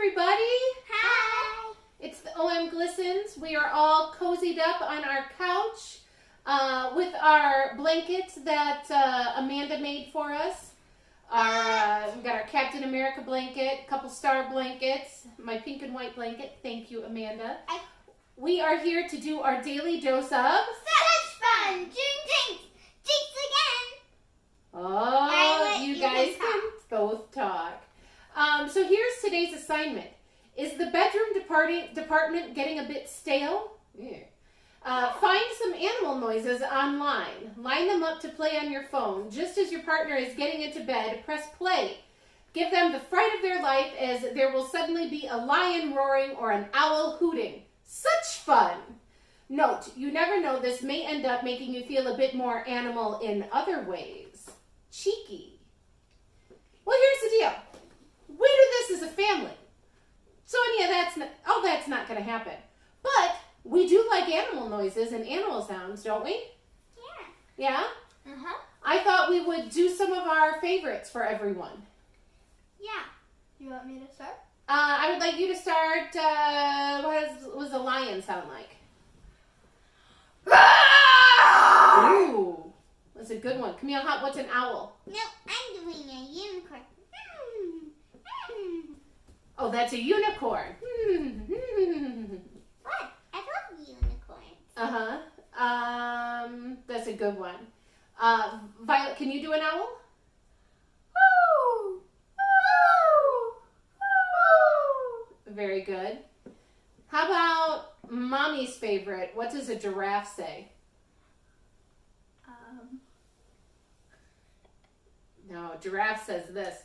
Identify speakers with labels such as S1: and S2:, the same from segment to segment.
S1: everybody.
S2: Hi.
S1: It's the OMGlissons. We are all cozied up on our couch with our blankets that Amanda made for us. We got our Captain America blanket, a couple star blankets, my pink and white blanket. Thank you, Amanda. We are here to do our daily dose of
S2: Such fun! Jinx again!
S1: Oh, you guys can both talk. So here's today's assignment. Is the bedroom department getting a bit stale? Yeah. Find some animal noises online. Line them up to play on your phone. Just as your partner is getting into bed, press play. Give them the fright of their life as there will suddenly be a lion roaring or an owl hooting. Such fun! Note, you never know, this may end up making you feel a bit more animal in other ways. Cheeky. Well, here's the deal. We do this as a family. So that's not going to happen. But we do like animal noises and animal sounds, don't we?
S2: Yeah.
S1: Yeah?
S2: Uh-huh.
S1: I thought we would do some of our favorites for everyone.
S2: Yeah. You want me to start?
S1: I would like you to start, what does a lion sound like? Ooh, that's a good one. Camille, what's an owl?
S2: No, I'm doing a unicorn.
S1: Oh, that's a unicorn.
S2: What? I love unicorns.
S1: Uh-huh. That's a good one. Violet, can you do an owl? Very good. How about Mommy's favorite? What does a giraffe say? No, giraffe says this.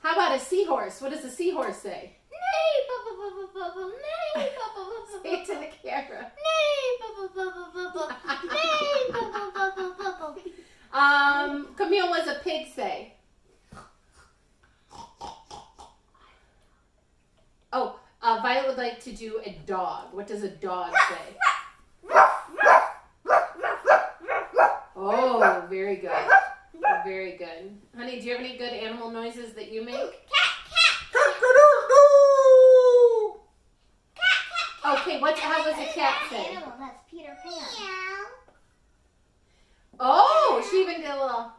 S1: How about a seahorse? What does a seahorse say?
S2: Nay, bubba, bubba, bubba, nay, bubba, bubba,
S1: Say it to the camera.
S2: nay, bubba, bubba, bubba, nay, bubba, bubba, bubba.
S1: Camille, what does a pig say? Oh, Violet would like to do a dog. What does a dog say? Oh, very good. Very good. Honey, do you have any good animal noises that you make?
S2: Cat.
S1: Okay, how does a cat say?
S2: Animal, that's Peter Pan. Meow.
S1: Oh, she even did a little.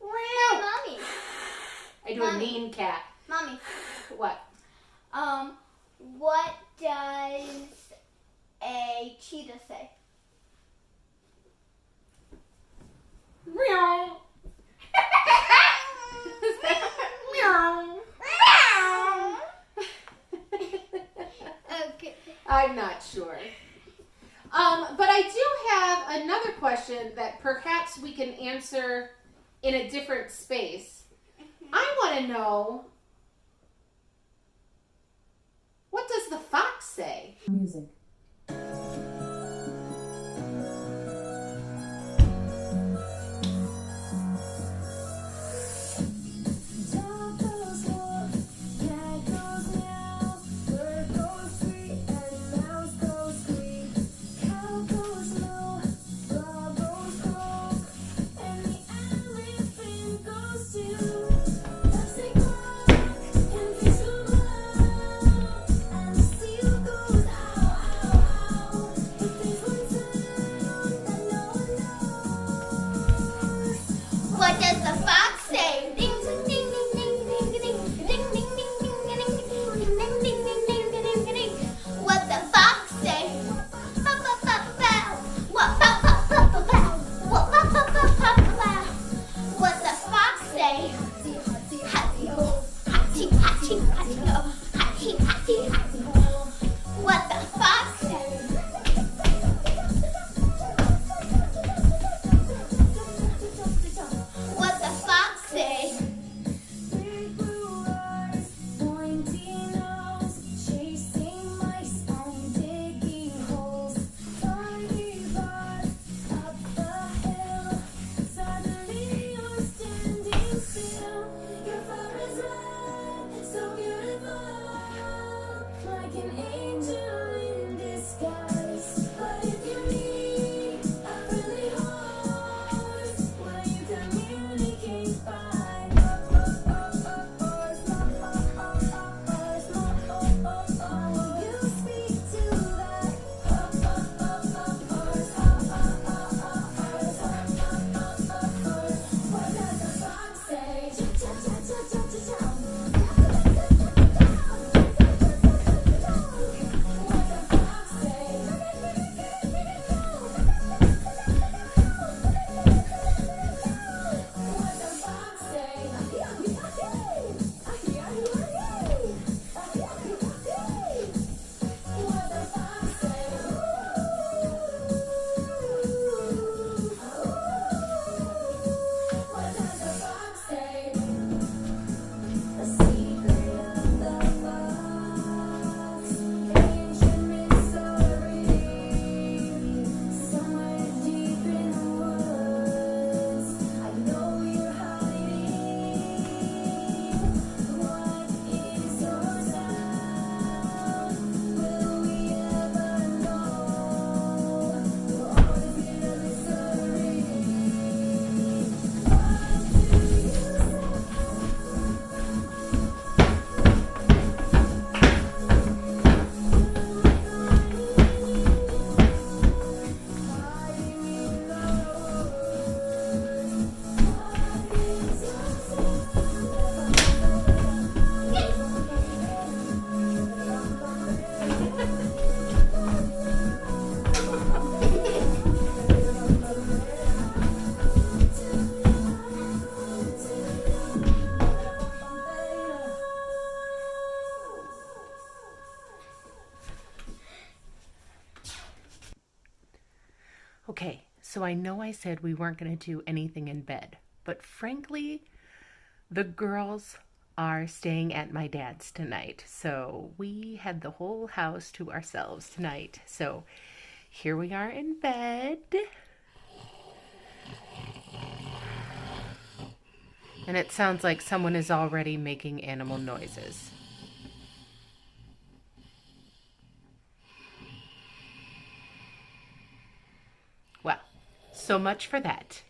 S2: Mommy.
S1: I do a mean cat.
S2: Mommy.
S1: What?
S2: What does a cheetah say?
S1: Meow.
S2: Meow. Okay.
S1: I'm not sure. But I do have another question that perhaps we can answer in a different space. I want to know, what does the fox say?
S3: Music. So I know I said we weren't going to do anything in bed, but frankly, the girls are staying at my dad's tonight. So we had the whole house to ourselves tonight. So here we are in bed. And it sounds like someone is already making animal noises. Well, so much for that.